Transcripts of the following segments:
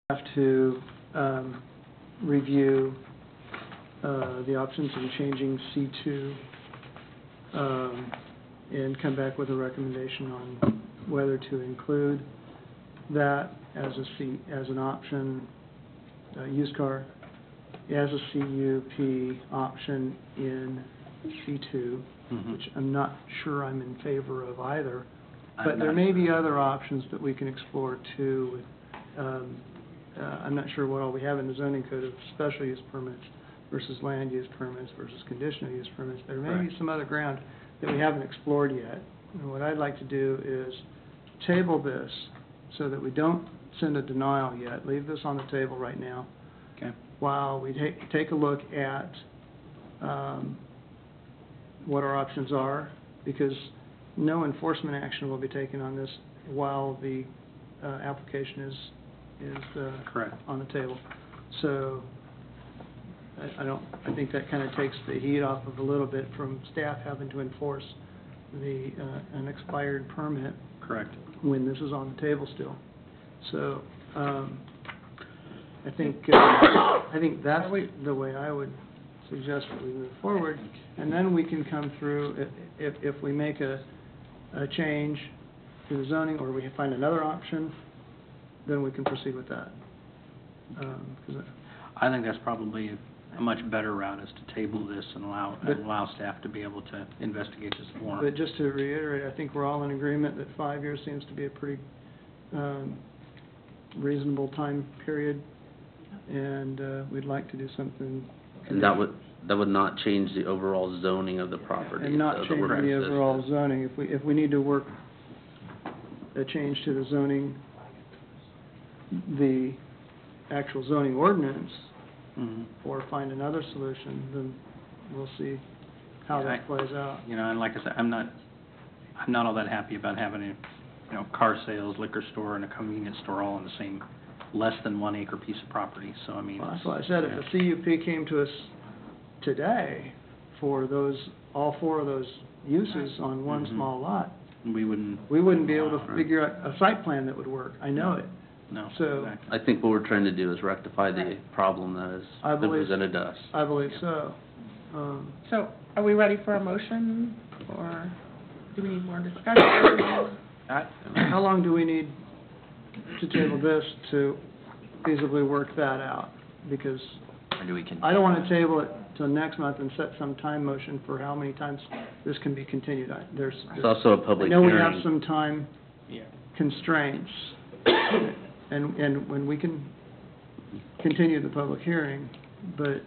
have to review the options in changing C2 and come back with a recommendation on whether to include that as an option, used car, as a CUP option in C2, which I'm not sure I'm in favor of either. But there may be other options that we can explore too. I'm not sure what all we have in the zoning code of special use permits versus land use permits versus conditional use permits. There may be some other ground that we haven't explored yet. And what I'd like to do is table this so that we don't send a denial yet. Leave this on the table right now. Okay. While we take a look at what our options are, because no enforcement action will be taken on this while the application is correct on the table. So I think that kind of takes the heat off of a little bit from staff having to enforce an expired permit. Correct. When this is on the table still. So I think that's the way I would suggest that we move forward, and then we can come through if we make a change to the zoning or we find another option, then we can proceed with that. I think that's probably a much better route, is to table this and allow staff to be able to investigate this more. But just to reiterate, I think we're all in agreement that 5 years seems to be a pretty reasonable time period, and we'd like to do something. And that would not change the overall zoning of the property. And not change the overall zoning. If we need to work a change to the zoning, the actual zoning ordinance, or find another solution, then we'll see how that plays out. You know, and like I said, I'm not all that happy about having car sales, liquor store, and a convenience store all in the same less than 1 acre piece of property. So I mean, well, that's why I said if a CUP came to us today for all 4 of those uses on one small lot, we wouldn't be able to figure out a site plan that would work. I know it. No. So I think what we're trying to do is rectify the problem that presented to us. I believe so. So, are we ready for a motion, or do we need more discussion? How long do we need to table this to feasibly work that out? Because I don't want to table it till next month and set some time motion for how many times this can be continued. It's also a public hearing. I know hearing. we have some time constraints, and when we can continue the public hearing, but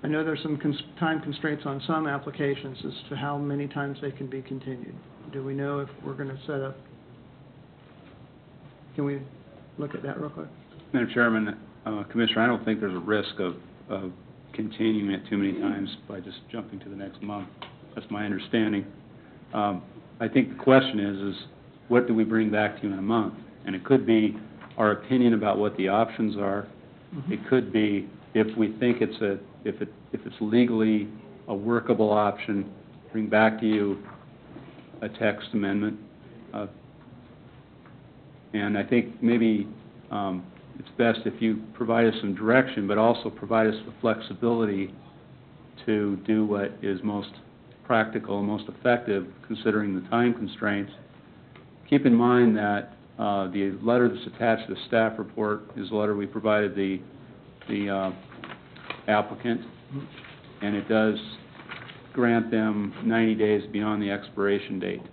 I know there's some time constraints on some applications as to how many times they can be continued. Do we know if we're going to set up? Can we look at that real quick? Madam Chairman, Commissioner, I don't think there's a risk of continuing it too many times by just jumping to the next month. That's my understanding. I think the question is what do we bring back to you in a month? And it could be our opinion about what the options are. It could be if we think if it's legally a workable option, bring back to you a text amendment. And I think maybe it's best if you provide us some direction, but also provide us the flexibility to do what is most practical and most effective considering the time constraints. Keep in mind that the letter that's attached to the staff report is the letter we provided the applicant, and it does grant them 90 days beyond the expiration date.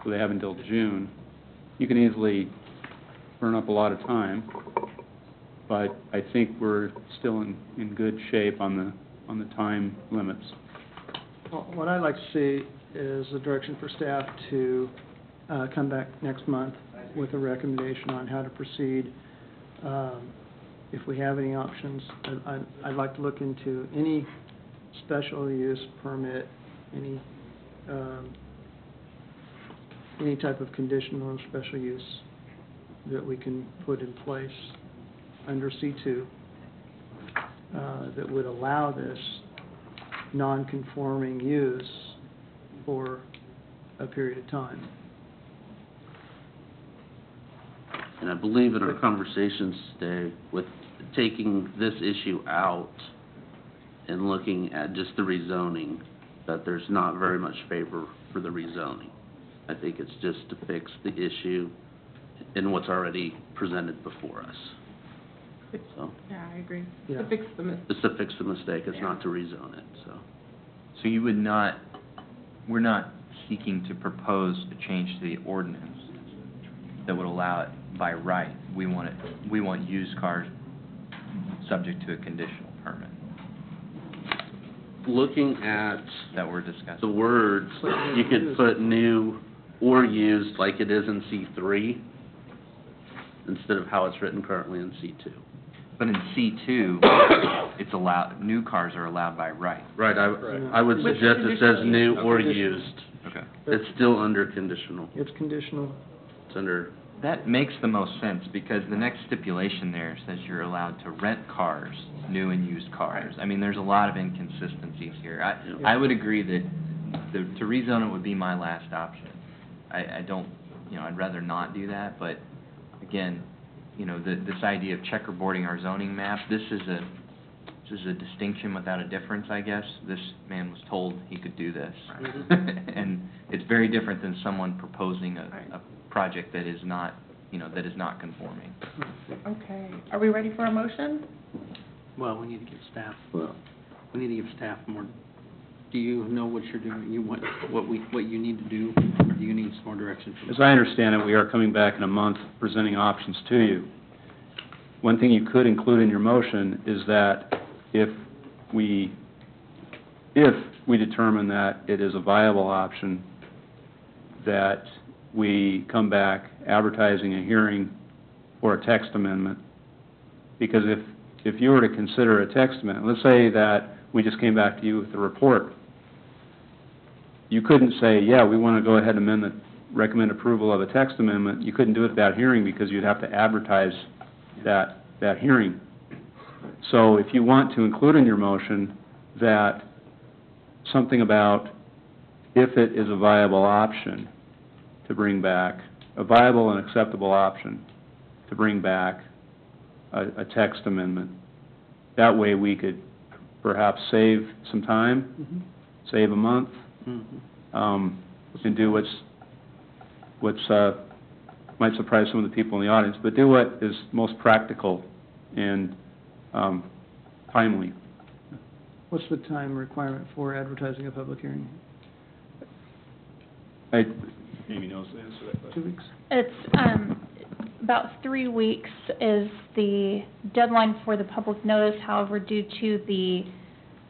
So they have until June. You can easily burn up a lot of time, but I think we're still in good shape on the time limits. Well, what I'd like to see is a direction for staff to come back next month with a recommendation on how to proceed. If we have any options, I'd like to look into any special use permit, any type of conditional or special use that we can put in place under C2 that would allow this non-conforming use for a period of time. And I believe in our conversations today, with taking this issue out and looking at just the rezoning, that there's not very much favor for the rezoning. I think it's just to fix the issue in what's already presented before us. So, Yeah, I agree. Yeah. To fix the mistake. it's to fix the mistake, it's not to rezone it, so. So you would not, we're not seeking to propose a change to the ordinance that would allow it by right. We want used cars subject to a conditional permit Looking at that we're discussing. the words, you could put new or used like it is in C3, instead of how it's written currently in C2. But in C2, it's allowed, new cars are allowed by right. Right, I would With suggest it says conditional new use. or Conditional. used. Okay. It's still under conditional. It's conditional. It's under, That makes the most sense, because the next stipulation there says you're allowed to rent cars, new and used cars. I mean, there's a lot of inconsistencies here. I would agree that to rezone it would be my last option. I don't, I'd rather not do that, but again, this idea of checkerboarding our zoning map, this is a distinction without a difference, I guess. This man was told he could do this. And it's very different than someone proposing a project that is not, that is not conforming. Okay, are we ready for a motion? Well, we need to give staff, well, we need to give staff more, do you know what you're doing? What you need to do, or do you need some more direction from us? As I understand it, we are coming back in a month presenting options to you. One thing you could include in your motion is that if we determine that it is a viable option, that we come back advertising a hearing for a text amendment. Because if you were to consider a text amendment, let's say that we just came back to you with a report, you couldn't say, yeah, we want to go ahead and recommend approval of a text amendment. You couldn't do it without hearing, because you'd have to advertise that hearing. So if you want to include in your motion that something about if it is a viable option to bring back, a viable and acceptable option to bring back a text amendment, that way we could perhaps save some time, save a month, and do what's might surprise some of the people in the audience, but do what is most practical and timely. What's the time requirement for advertising a public hearing? Amy knows the answer to that question. 2 weeks? It's about 3 weeks is the deadline for the public notice. However, due to the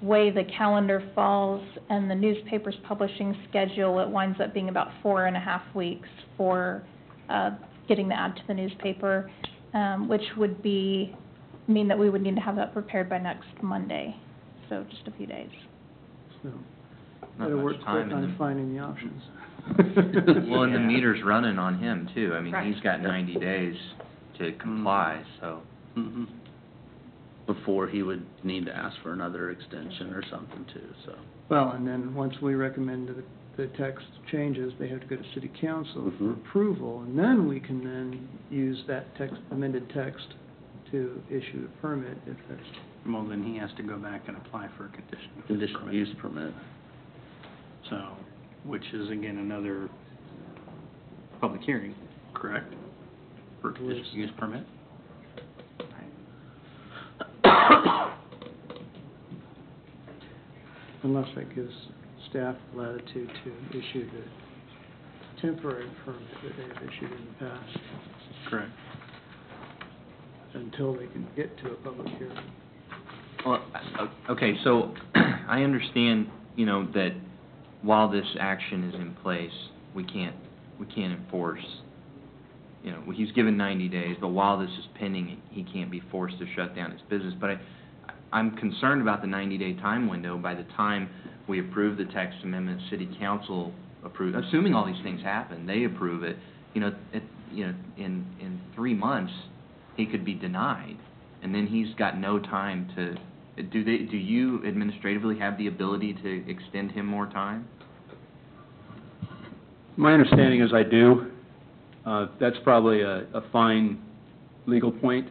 way the calendar falls and the newspaper's publishing schedule, it winds up being about 4.5 weeks for getting the ad to the newspaper, which would mean that we would need to have that prepared by next Monday, so just a few days. So, Not better much work time quick in on the- finding the options. Well, and the Yeah. meter's running on him, too. I mean, Right. he's got 90 days to comply, so. mhm. Before he would need to ask for another extension or something too, so. Well, and then once we recommend the text changes, they have to go to city council for Mhm. approval, and then we can then use that amended text to issue a permit if that's, Well, then he has to go back and apply for a conditional Conditional permit. use permit. So, which is again another public hearing, correct? For a conditional use permit? unless that gives staff latitude to issue the temporary permit that they've issued in the past Correct. until they can get to a public hearing. Well, okay, so I understand, that while this action is in place, we can't enforce, he's given 90 days, but while this is pending, he can't be forced to shut down his business. But I'm concerned about the 90-day time window. By the time we approve the text amendment, city council approve, assuming all these things happen, they approve it, in 3 months, he could be denied, and then he's got no time to. Do you administratively have the ability to extend him more time? My understanding is I do. That's probably a fine legal point,